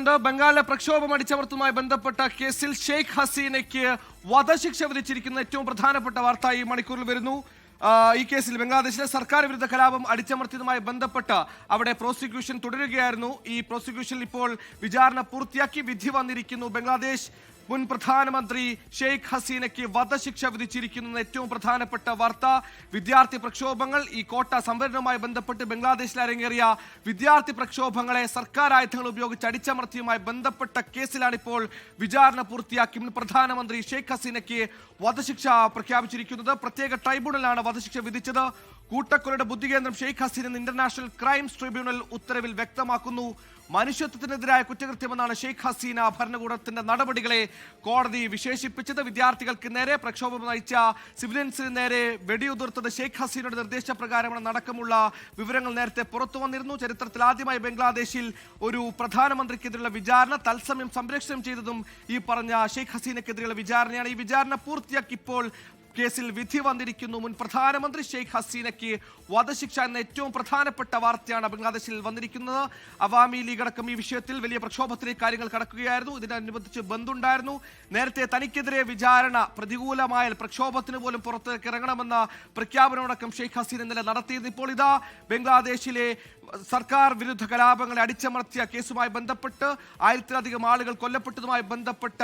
ചേരുന്നുണ്ട്. ബംഗാളിലെ പ്രക്ഷോഭം അടിച്ചമർത്തുമായി ബന്ധപ്പെട്ട കേസിൽ ഷെയ്ഖ് ഹസീനയ്ക്ക് വധശിക്ഷ വിധിച്ചിരിക്കുന്ന ഏറ്റവും പ്രധാനപ്പെട്ട വാർത്ത ഈ മണിക്കൂറിൽ വരുന്നു. ഈ കേസിൽ ബംഗ്ലാദേശിലെ സർക്കാർ വിരുദ്ധ കലാപം അടിച്ചമർത്തിയതുമായി ബന്ധപ്പെട്ട് അവിടെ പ്രോസിക്യൂഷൻ തുടരുകയായിരുന്നു. ഈ പ്രോസിക്യൂഷനിൽ ഇപ്പോൾ വിചാരണ പൂർത്തിയാക്കി വിധി വന്നിരിക്കുന്നു. ബംഗ്ലാദേശ് മുൻ പ്രധാനമന്ത്രി ഷെയ്ഖ് ഹസീനയ്ക്ക് വധശിക്ഷ വിധിച്ചിരിക്കുന്ന ഏറ്റവും പ്രധാനപ്പെട്ട വാർത്ത. വിദ്യാർത്ഥി പ്രക്ഷോഭങ്ങൾ, ഈ കോട്ട സംവരണവുമായി ബന്ധപ്പെട്ട് ബംഗ്ലാദേശിൽ അരങ്ങേറിയ വിദ്യാർത്ഥി പ്രക്ഷോഭങ്ങളെ സർക്കാർ ആയുധങ്ങൾ ഉപയോഗിച്ച് അടിച്ചമർത്തിയുമായി ബന്ധപ്പെട്ട കേസിലാണിപ്പോൾ വിചാരണ പൂർത്തിയാക്കി മുൻ പ്രധാനമന്ത്രി ഷെയ്ഖ് ഹസീനയ്ക്ക് വധശിക്ഷ പ്രഖ്യാപിച്ചിരിക്കുന്നത്. പ്രത്യേക ട്രൈബ്യൂണലാണ് വധശിക്ഷ വിധിച്ചത്. കൂട്ടക്കൊലയുടെ ബുദ്ധികേന്ദ്രം ഷെയ്ഖ് ഹസീന എന്ന് ഇന്റർനാഷണൽ ക്രൈംസ് ട്രിബ്യൂണൽ ഉത്തരവിൽ വ്യക്തമാക്കുന്നു. മനുഷ്യത്വത്തിനെതിരായ കുറ്റകൃത്യമെന്നാണ് ഷെയ്ഖ് ഹസീന ഭരണകൂടത്തിന്റെ നടപടികളെ കോടതി വിശേഷിപ്പിച്ചത്. വിദ്യാർത്ഥികൾക്ക് നേരെ പ്രക്ഷോഭം നയിച്ച സിവിലിയൻസിന് നേരെ വെടിയുതിർത്തത് ഷെയ്ഖ് ഹസീനയുടെ നിർദ്ദേശപ്രകാരമാണ് അടക്കമുള്ള വിവരങ്ങൾ നേരത്തെ പുറത്തു വന്നിരുന്നു. ചരിത്രത്തിൽ ആദ്യമായി ബംഗ്ലാദേശിൽ ഒരു പ്രധാനമന്ത്രിക്കെതിരെയുള്ള വിചാരണ തത്സമയം സംരക്ഷണം ചെയ്തതും ഈ പറഞ്ഞ ഷെയ്ഖ് ഹസീനക്കെതിരെയുള്ള വിചാരണയാണ്. ഈ വിചാരണ പൂർത്തിയാക്കി ഇപ്പോൾ കേസിൽ വിധി വന്നിരിക്കുന്നു. മുൻ പ്രധാനമന്ത്രി ഷെയ്ഖ് ഹസീനയ്ക്ക് വധശിക്ഷ എന്ന ഏറ്റവും പ്രധാനപ്പെട്ട വാർത്തയാണ് ബംഗ്ലാദേശിൽ വന്നിരിക്കുന്നത്. അവാമി ലീഗ് അടക്കം ഈ വിഷയത്തിൽ വലിയ പ്രക്ഷോഭത്തിലേക്ക് കാര്യങ്ങൾ കടക്കുകയായിരുന്നു. ഇതിനനുബന്ധിച്ച് ബന്ധുണ്ടായിരുന്നു. നേരത്തെ തനിക്കെതിരെ വിചാരണ പ്രതികൂലമായാൽ പ്രക്ഷോഭത്തിന് പോലും പുറത്തേക്ക് ഇറങ്ങണമെന്ന പ്രഖ്യാപനമടക്കം ഷെയ്ഖ് ഹസീന ഇന്നലെ നടത്തിയത്. ഇപ്പോൾ ഇതാ ബംഗ്ലാദേശിലെ സർക്കാർ വിരുദ്ധ കലാപങ്ങളെ അടിച്ചമർത്തിയ കേസുമായി ബന്ധപ്പെട്ട് 1000-ലധികം ആളുകൾ കൊല്ലപ്പെട്ടതുമായി ബന്ധപ്പെട്ട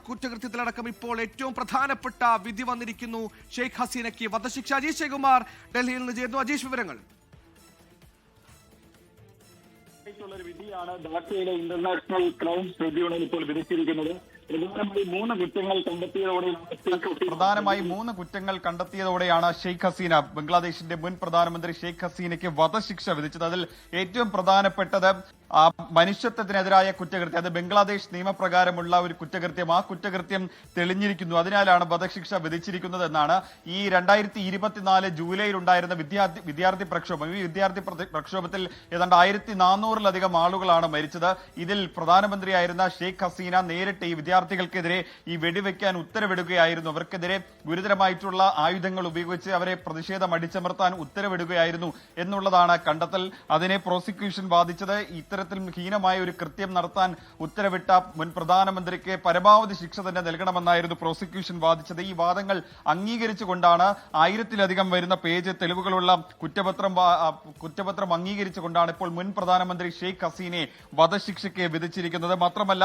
കുറ്റകൃത്യത്തിലടക്കം ഇപ്പോൾ ഏറ്റവും പ്രധാനപ്പെട്ട വിധി വന്നിരിക്കുന്നു. ഷെയ്ഖ് ഹസീനയ്ക്ക് വധശിക്ഷ. അജീഷ് ശ്രീകുമാർ ഡൽഹിയിൽ നിന്ന് ചേരുന്നു. അജീഷ്, വിവരങ്ങൾ. വിധിയാണ് ധാക്കയിലെ ഇന്റർനാഷണൽ ക്രൈംസ് ട്രിബ്യൂണൽ ഇപ്പോൾ വിധിച്ചിരിക്കുന്നത്. പ്രധാനമായി മൂന്ന് കുറ്റങ്ങൾ കണ്ടെത്തിയതോടെയാണ് ഷെയ്ഖ് ഹസീന, ബംഗ്ലാദേശിന്റെ മുൻ പ്രധാനമന്ത്രി ഷെയ്ഖ് ഹസീനയ്ക്ക് വധശിക്ഷ വിധിച്ചത്. അതിൽ ഏറ്റവും പ്രധാനപ്പെട്ടത് മനുഷ്യത്വത്തിനെതിരായ കുറ്റകൃത്യം. അത് ബംഗ്ലാദേശ് നിയമപ്രകാരമുള്ള ഒരു കുറ്റകൃത്യം. ആ കുറ്റകൃത്യം തെളിഞ്ഞിരിക്കുന്നു. അതിനാലാണ് വധശിക്ഷ വിധിച്ചിരിക്കുന്നത് എന്നാണ്. ഈ 2024 ജൂലൈയിൽ ഉണ്ടായിരുന്ന വിദ്യാർത്ഥി പ്രക്ഷോഭം. ഈ വിദ്യാർത്ഥി പ്രക്ഷോഭത്തിൽ ഏതാണ്ട് 1400-ലധികം ആളുകളാണ് മരിച്ചത്. ഇതിൽ പ്രധാനമന്ത്രിയായിരുന്ന ഷെയ്ഖ് ഹസീന നേരിട്ട് ഈ വിദ്യാർത്ഥികൾക്കെതിരെ ഈ വെടിവെക്കാൻ ഉത്തരവിടുകയായിരുന്നു. അവർക്കെതിരെ ഗുരുതരമായിട്ടുള്ള ആയുധങ്ങൾ ഉപയോഗിച്ച് അവരെ പ്രതിഷേധം അടിച്ചമർത്താൻ ഉത്തരവിടുകയായിരുന്നു എന്നുള്ളതാണ് കണ്ടെത്തൽ. അതിനെ പ്രോസിക്യൂഷൻ വാദിച്ചത് ഇത്തരത്തിൽ ഹീനമായ ഒരു കൃത്യം നടത്താൻ ഉത്തരവിട്ട മുൻ പ്രധാനമന്ത്രിക്ക് പരമാവധി ശിക്ഷ തന്നെ നൽകണമെന്നായിരുന്നു പ്രോസിക്യൂഷൻ വാദിച്ചത്. ഈ വാദങ്ങൾ അംഗീകരിച്ചുകൊണ്ടാണ് 1000-ലധികം വരുന്ന പേജ് തെളിവുകളുള്ള കുറ്റപത്രം അംഗീകരിച്ചുകൊണ്ടാണ് ഇപ്പോൾ മുൻ പ്രധാനമന്ത്രി ഷെയ്ഖ് ഹസീനയെ വധശിക്ഷയ്ക്ക് വിധിച്ചിരിക്കുന്നത്. മാത്രമല്ല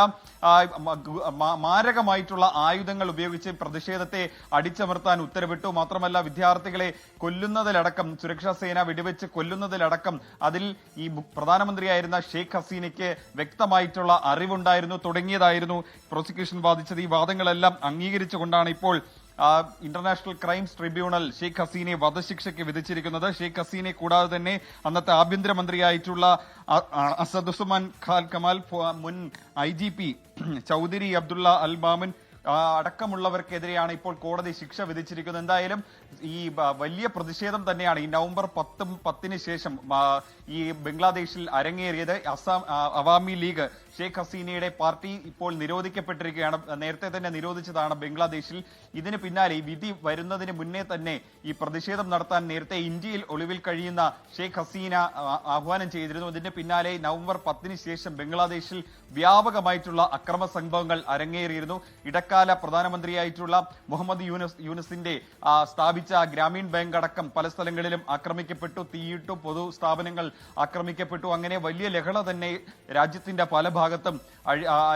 മാരകമായിട്ടുള്ള ആയുധങ്ങൾ ഉപയോഗിച്ച് പ്രതിഷേധത്തെ അടിച്ചമർത്താൻ ഉത്തരവിട്ടു. മാത്രമല്ല വിദ്യാർത്ഥികളെ കൊല്ലുന്നതിലടക്കം, സുരക്ഷാ സേന വെടിവെച്ച് കൊല്ലുന്നതിലടക്കം അതിൽ ഈ പ്രധാനമന്ത്രിയായിരുന്ന ഷെയ്ഖ് ഹസീനയ്ക്ക് വ്യക്തമായിട്ടുള്ള അറിവുണ്ടായിരുന്നു തുടങ്ങിയതായിരുന്നു പ്രോസിക്യൂഷൻ വാദിച്ചത്. ഈ വാദങ്ങളെല്ലാം അംഗീകരിച്ചുകൊണ്ടാണ് ഇപ്പോൾ ഇന്റർനാഷണൽ ക്രൈംസ് ട്രിബ്യൂണൽ ഷെയ്ഖ് ഹസീനയെ വധശിക്ഷയ്ക്ക് വിധിച്ചിരിക്കുന്നത്. ഷെയ്ഖ് ഹസീനയെ കൂടാതെ തന്നെ അന്നത്തെ ആഭ്യന്തരമന്ത്രിയായിട്ടുള്ള അസദുസ്മാൻ ഖാൻ കമാൽ, മുൻ IGP ചൗധരി അബ്ദുള്ള അൽ മാമുൻ അടക്കമുള്ളവർക്കെതിരെയാണ് ഇപ്പോൾ കോടതി ശിക്ഷ വിധിച്ചിരിക്കുന്നത്. എന്തായാലും ഈ വലിയ പ്രതിഷേധം തന്നെയാണ് ഈ നവംബർ 10 ശേഷം ഈ ബംഗ്ലാദേശിൽ അരങ്ങേറിയത്. അവാമി ലീഗ്, ഷെയ്ഖ് ഹസീനയുടെ പാർട്ടി ഇപ്പോൾ നിരോധിക്കപ്പെട്ടിരിക്കുകയാണ്. നേരത്തെ തന്നെ നിരോധിച്ചതാണ് ബംഗ്ലാദേശിൽ. ഇതിന് പിന്നാലെ ഈ വിധി വരുന്നതിന് മുന്നേ തന്നെ ഈ പ്രതിഷേധം നടത്താൻ നേരത്തെ ഇന്ത്യയിൽ ഒളിവിൽ കഴിയുന്ന ഷെയ്ഖ് ഹസീന ആഹ്വാനം ചെയ്തിരുന്നു. ഇതിന് പിന്നാലെ നവംബർ 10 ശേഷം ബംഗ്ലാദേശിൽ വ്യാപകമായിട്ടുള്ള അക്രമ സംഭവങ്ങൾ അരങ്ങേറിയിരുന്നു. ഇടക്കാല പ്രധാനമന്ത്രിയായിട്ടുള്ള മുഹമ്മദ് യൂനസിന്റെ സ്ഥാപിച്ച ഗ്രാമീൺ ബാങ്ക് അടക്കം പല സ്ഥലങ്ങളിലും ആക്രമിക്കപ്പെട്ടു, തീയിട്ടു, പൊതു സ്ഥാപനങ്ങൾ ആക്രമിക്കപ്പെട്ടു. അങ്ങനെ വലിയ ലഹള തന്നെ രാജ്യത്തിന്റെ പല ഭാഗത്തും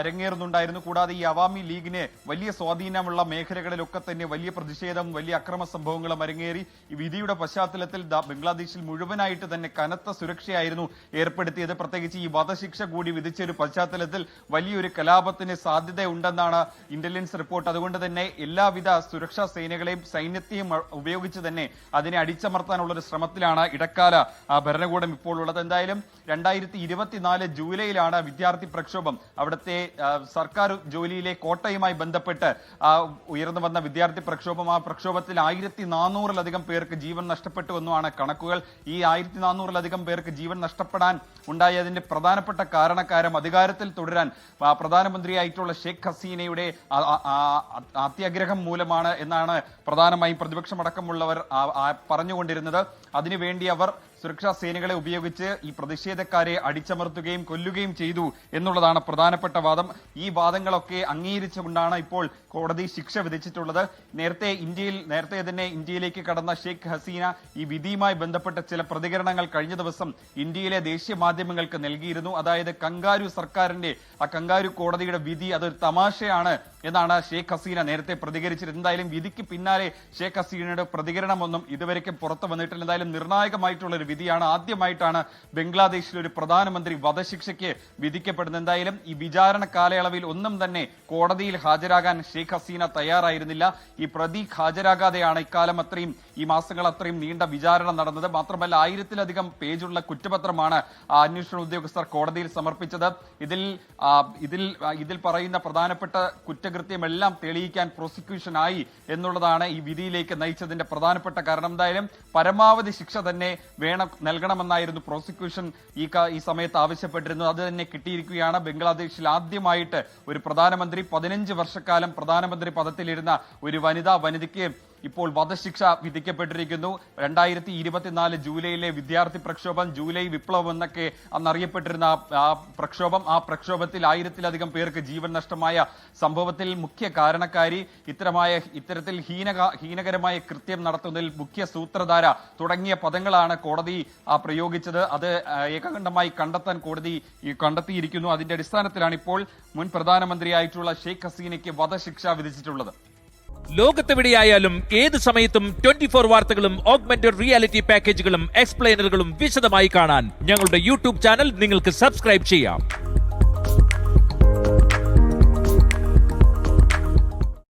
അരങ്ങേറുന്നുണ്ടായിരുന്നു. കൂടാതെ ഈ അവാമി ലീഗിന് വലിയ സ്വാധീനമുള്ള മേഖലകളിലൊക്കെ തന്നെ വലിയ പ്രതിഷേധം, വലിയ അക്രമ സംഭവങ്ങളും അരങ്ങേറി. ഈ വിധിയുടെ പശ്ചാത്തലത്തിൽ ബംഗ്ലാദേശിൽ മുഴുവനായിട്ട് തന്നെ കനത്ത സുരക്ഷയായിരുന്നു ഏർപ്പെടുത്തിയത്. പ്രത്യേകിച്ച് ഈ വധശിക്ഷ കൂടി വിധിച്ച ഒരു പശ്ചാത്തലത്തിൽ വലിയൊരു കലാപത്തിന് സാധ്യതയുണ്ടെന്നാണ് ഇന്റലിജൻസ് റിപ്പോർട്ട്. അതുകൊണ്ട് തന്നെ എല്ലാവിധ സുരക്ഷാ സേനകളെയും സൈന്യത്തെയും ഉപയോഗിച്ച് തന്നെ അതിനെ അടിച്ചമർത്താനുള്ള ഒരു ശ്രമത്തിലാണ് ഇടക്കാല ഭരണകൂടം ഇപ്പോൾ ഉള്ളത്. എന്തായാലും 2024 ജൂലൈയിലാണ് വിദ്യാർത്ഥി പ്രക്ഷോഭം. അവിടുത്തെ സർക്കാർ ജോലിയിലെ കോട്ടയുമായി ബന്ധപ്പെട്ട് ഉയർന്നു വന്ന വിദ്യാർത്ഥി പ്രക്ഷോഭം. ആ പ്രക്ഷോഭത്തിൽ 1400-ലധികം പേർക്ക് ജീവൻ നഷ്ടപ്പെട്ടുവെന്നുമാണ് കണക്കുകൾ. ഈ 1400-ലധികം പേർക്ക് ജീവൻ നഷ്ടപ്പെടാൻ ഉണ്ടായതിന്റെ പ്രധാനപ്പെട്ട കാരണക്കാരം അധികാരത്തിൽ തുടരാൻ പ്രധാനമന്ത്രിയായിട്ടുള്ള ഷെയ്ഖ് ഹസീനയുടെ അത്യാഗ്രഹം മൂലമാണ് എന്നാണ് പ്രധാനമായും പ്രതിപക്ഷമടക്കമുള്ളവർ പറഞ്ഞുകൊണ്ടിരുന്നത്. അതിനുവേണ്ടി അവർ സുരക്ഷാ സേനകളെ ഉപയോഗിച്ച് ഈ പ്രതിഷേധക്കാരെ അടിച്ചമർത്തുകയും കൊല്ലുകയും ചെയ്തു എന്നുള്ളതാണ് പ്രധാനപ്പെട്ട വാദം. ഈ വാദങ്ങളൊക്കെ അംഗീകരിച്ചുകൊണ്ടാണ് ഇപ്പോൾ കോടതി ശിക്ഷ വിധിച്ചിട്ടുള്ളത്. നേരത്തെ തന്നെ ഇന്ത്യയിലേക്ക് കടന്ന ഷെയ്ഖ് ഹസീന ഈ വിധിയുമായി ബന്ധപ്പെട്ട ചില പ്രതികരണങ്ങൾ കഴിഞ്ഞ ദിവസം ഇന്ത്യയിലെ ദേശീയ മാധ്യമങ്ങൾക്ക് നൽകിയിരുന്നു. അതായത് കങ്കാരു സർക്കാരിന്റെ ആ കങ്കാരു കോടതിയുടെ വിധി അതൊരു തമാശയാണ് എന്നാണ് ഷെയ്ഖ് ഹസീന നേരത്തെ പ്രതികരിച്ചിരുന്നത്. എന്തായാലും വിധിക്ക് പിന്നാലെ ഷെയ്ഖ് ഹസീനയുടെ പ്രതികരണമൊന്നും ഇതുവരെയ്ക്കും പുറത്തു വന്നിട്ടില്ല. എന്തായാലും നിർണായകമായിട്ടുള്ള ഒരു വിധിയാണ്. ആദ്യമായിട്ടാണ് ബംഗ്ലാദേശിൽ ഒരു പ്രധാനമന്ത്രി വധശിക്ഷയ്ക്ക് വിധിക്കപ്പെടുന്നത്. എന്തായാലും ഈ വിചാരണ കാലയളവിൽ ഒന്നും തന്നെ കോടതിയിൽ ഹാജരാകാൻ ഷെയ്ഖ് ഹസീന തയ്യാറായിരുന്നില്ല. ഈ പ്രതി ഹാജരാകാതെയാണ് ഇക്കാലം അത്രയും ഈ മാസങ്ങൾ അത്രയും നീണ്ട വിചാരണ നടന്നത്. മാത്രമല്ല 1000-ലധികം പേജുള്ള കുറ്റപത്രമാണ് അന്വേഷണ ഉദ്യോഗസ്ഥർ കോടതിയിൽ സമർപ്പിച്ചത്. ഇതിൽ പറയുന്ന പ്രധാനപ്പെട്ട കുറ്റകൃത്യമെല്ലാം തെളിയിക്കാൻ പ്രോസിക്യൂഷനായി എന്നുള്ളതാണ് ഈ വിധിയിലേക്ക് നയിച്ചതിന്റെ പ്രധാനപ്പെട്ട കാരണം. എന്തായാലും പരമാവധി ശിക്ഷ തന്നെ നൽകണമെന്നായിരുന്നു പ്രോസിക്യൂഷൻ ഈ സമയത്ത് ആവശ്യപ്പെട്ടിരുന്നത്. അത് തന്നെ കിട്ടിയിരിക്കുകയാണ്. ബംഗ്ലാദേശിൽ ആദ്യമായിട്ട് ഒരു പ്രധാനമന്ത്രി 15 വർഷക്കാലം പ്രധാനമന്ത്രി പദത്തിലിരുന്ന ഒരു വനിതയ്ക്ക് ഇപ്പോൾ വധശിക്ഷ വിധിക്കപ്പെട്ടിരിക്കുന്നു. 2024 ജൂലൈയിലെ വിദ്യാർത്ഥി പ്രക്ഷോഭം, ജൂലൈ വിപ്ലവം എന്നൊക്കെ അന്നറിയപ്പെട്ടിരുന്ന ആ പ്രക്ഷോഭത്തിൽ 1000-ലധികം പേർക്ക് ജീവൻ നഷ്ടമായ സംഭവത്തിൽ മുഖ്യ കാരണക്കാരി, ഇത്തരത്തിൽ ഹീനകരമായ കൃത്യം നടത്തുന്നതിൽ മുഖ്യ സൂത്രധാര തുടങ്ങിയ പദങ്ങളാണ് കോടതി പ്രയോഗിച്ചത്. അത് ഏകകണ്ഠമായി കണ്ടെത്താൻ കോടതി കണ്ടെത്തിയിരിക്കുന്നു. അതിന്റെ അടിസ്ഥാനത്തിലാണ് ഇപ്പോൾ മുൻ പ്രധാനമന്ത്രിയായിട്ടുള്ള ഷെയ്ഖ് ഹസീനയ്ക്ക് വധശിക്ഷ വിധിച്ചിട്ടുള്ളത്. ലോകത്തെവിടെയായാലും ഏത് സമയത്തും 24 വാർത്തകളും ഓഗ്മെന്റഡ് റിയാലിറ്റി പാക്കേജുകളും എക്സ്പ്ലെയിനറുകളും വിശദമായി കാണാൻ ഞങ്ങളുടെ യൂട്യൂബ് ചാനൽ നിങ്ങൾക്ക് സബ്സ്ക്രൈബ് ചെയ്യാം.